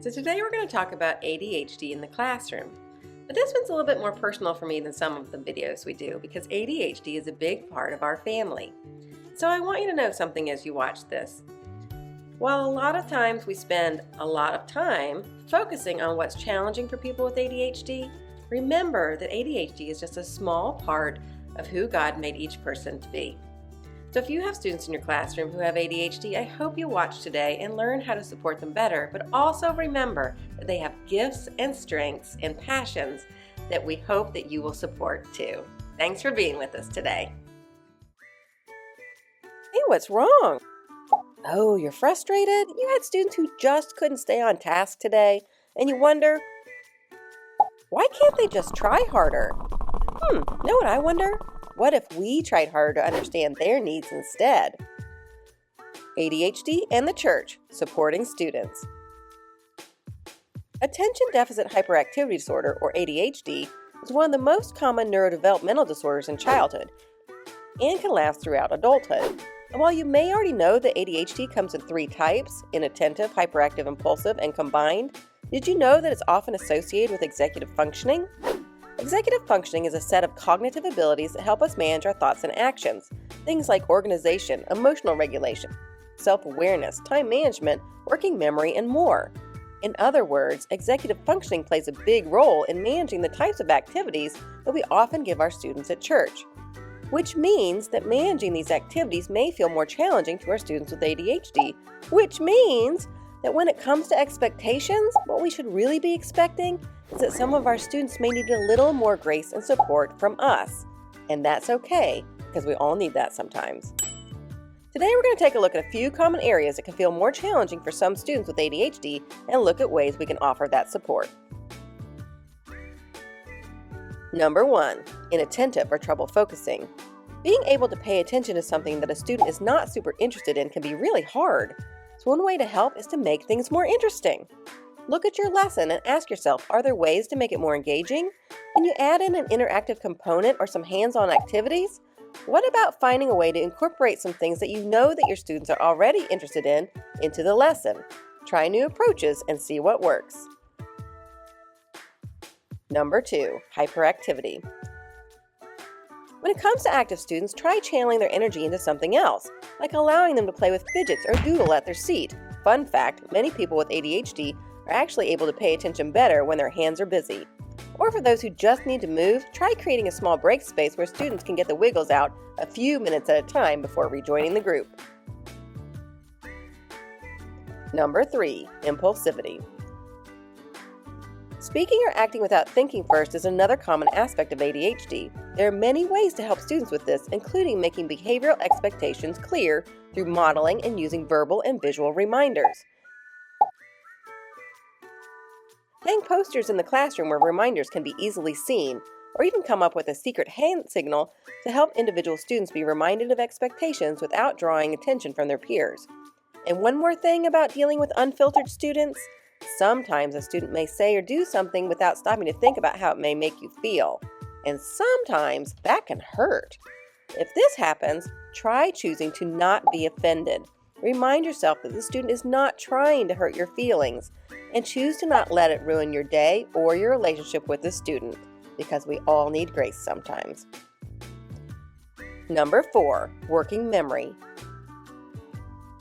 So today we're going to talk about ADHD in the classroom. But this one's a little bit more personal for me than some of the videos we do because ADHD is a big part of our family. So I want you to know something as you watch this. While a lot of times we spend a lot of time focusing on what's challenging for people with ADHD, remember that ADHD is just a small part of who God made each person to be. So if you have students in your classroom who have ADHD, I hope you watch today and learn how to support them better, but also remember that they have gifts and strengths and passions that we hope that you will support too. Thanks for being with us today. Hey, what's wrong? Oh, you're frustrated? You had students who just couldn't stay on task today, and you wonder, why can't they just try harder? Know what I wonder? What if we tried harder to understand their needs instead? ADHD and the church, supporting students. Attention Deficit Hyperactivity Disorder, or ADHD, is one of the most common neurodevelopmental disorders in childhood and can last throughout adulthood. And while you may already know that ADHD comes in 3 types, inattentive, hyperactive, impulsive, and combined, did you know that it's often associated with executive functioning? Executive functioning is a set of cognitive abilities that help us manage our thoughts and actions. Things like organization, emotional regulation, self-awareness, time management, working memory, and more. In other words, executive functioning plays a big role in managing the types of activities that we often give our students at church. Which means that managing these activities may feel more challenging to our students with ADHD, which means that when it comes to expectations, what we should really be expecting is that some of our students may need a little more grace and support from us. And that's okay, because we all need that sometimes. Today we're going to take a look at a few common areas that can feel more challenging for some students with ADHD and look at ways we can offer that support. Number 1, inattentive or trouble focusing. Being able to pay attention to something that a student is not super interested in can be really hard. So one way to help is to make things more interesting. Look at your lesson and ask yourself, are there ways to make it more engaging? Can you add in an interactive component or some hands-on activities? What about finding a way to incorporate some things that you know that your students are already interested in into the lesson? Try new approaches and see what works. Number 2, hyperactivity. When it comes to active students, try channeling their energy into something else, like allowing them to play with fidgets or doodle at their seat. Fun fact, many people with ADHD are actually able to pay attention better when their hands are busy. Or for those who just need to move, try creating a small break space where students can get the wiggles out a few minutes at a time before rejoining the group. Number 3, impulsivity. Speaking or acting without thinking first is another common aspect of ADHD. There are many ways to help students with this, including making behavioral expectations clear through modeling and using verbal and visual reminders. Hang posters in the classroom where reminders can be easily seen, or even come up with a secret hand signal to help individual students be reminded of expectations without drawing attention from their peers. And one more thing about dealing with unfiltered students, sometimes a student may say or do something without stopping to think about how it may make you feel. And sometimes that can hurt. If this happens, try choosing to not be offended. Remind yourself that the student is not trying to hurt your feelings, and choose to not let it ruin your day or your relationship with the student, because we all need grace sometimes. Number 4, working memory.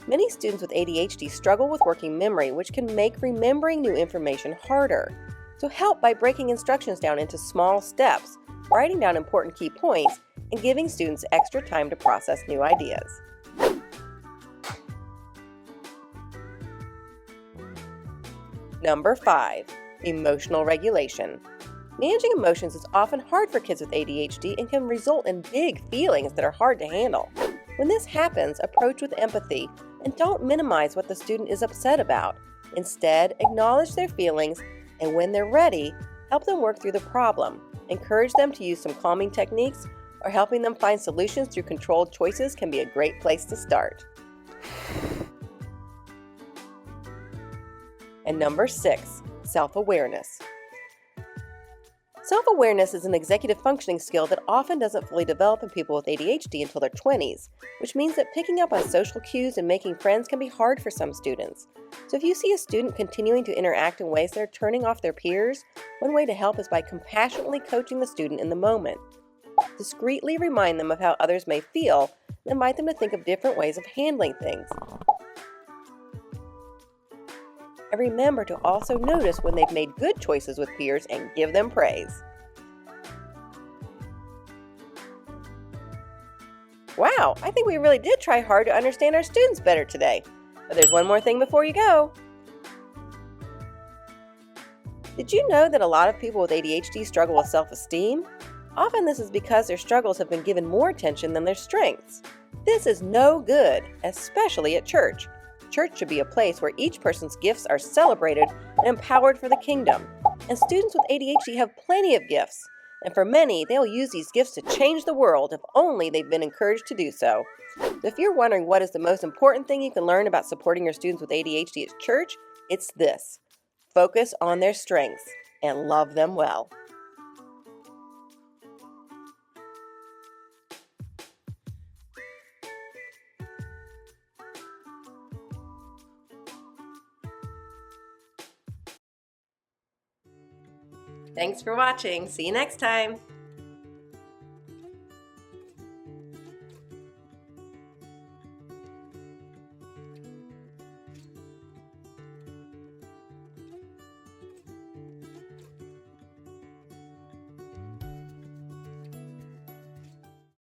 Many students with ADHD struggle with working memory, which can make remembering new information harder. So help by breaking instructions down into small steps, writing down important key points, and giving students extra time to process new ideas. Number 5, emotional regulation. Managing emotions is often hard for kids with ADHD and can result in big feelings that are hard to handle. When this happens, approach with empathy and don't minimize what the student is upset about. Instead, acknowledge their feelings, and when they're ready, help them work through the problem. Encourage them to use some calming techniques, or helping them find solutions through controlled choices can be a great place to start. And number 6, self-awareness. Self-awareness is an executive functioning skill that often doesn't fully develop in people with ADHD until their 20s, which means that picking up on social cues and making friends can be hard for some students. So if you see a student continuing to interact in ways that are turning off their peers, one way to help is by compassionately coaching the student in the moment. Discreetly remind them of how others may feel and invite them to think of different ways of handling things. And remember to also notice when they've made good choices with peers and give them praise. Wow, I think we really did try hard to understand our students better today. But there's one more thing before you go. Did you know that a lot of people with ADHD struggle with self-esteem? Often this is because their struggles have been given more attention than their strengths. This is no good, especially at church. Church should be a place where each person's gifts are celebrated and empowered for the kingdom. And students with ADHD have plenty of gifts. And for many, they'll use these gifts to change the world if only they've been encouraged to do so. If you're wondering what is the most important thing you can learn about supporting your students with ADHD at church, it's this: focus on their strengths and love them well. Thanks for watching. See you next time.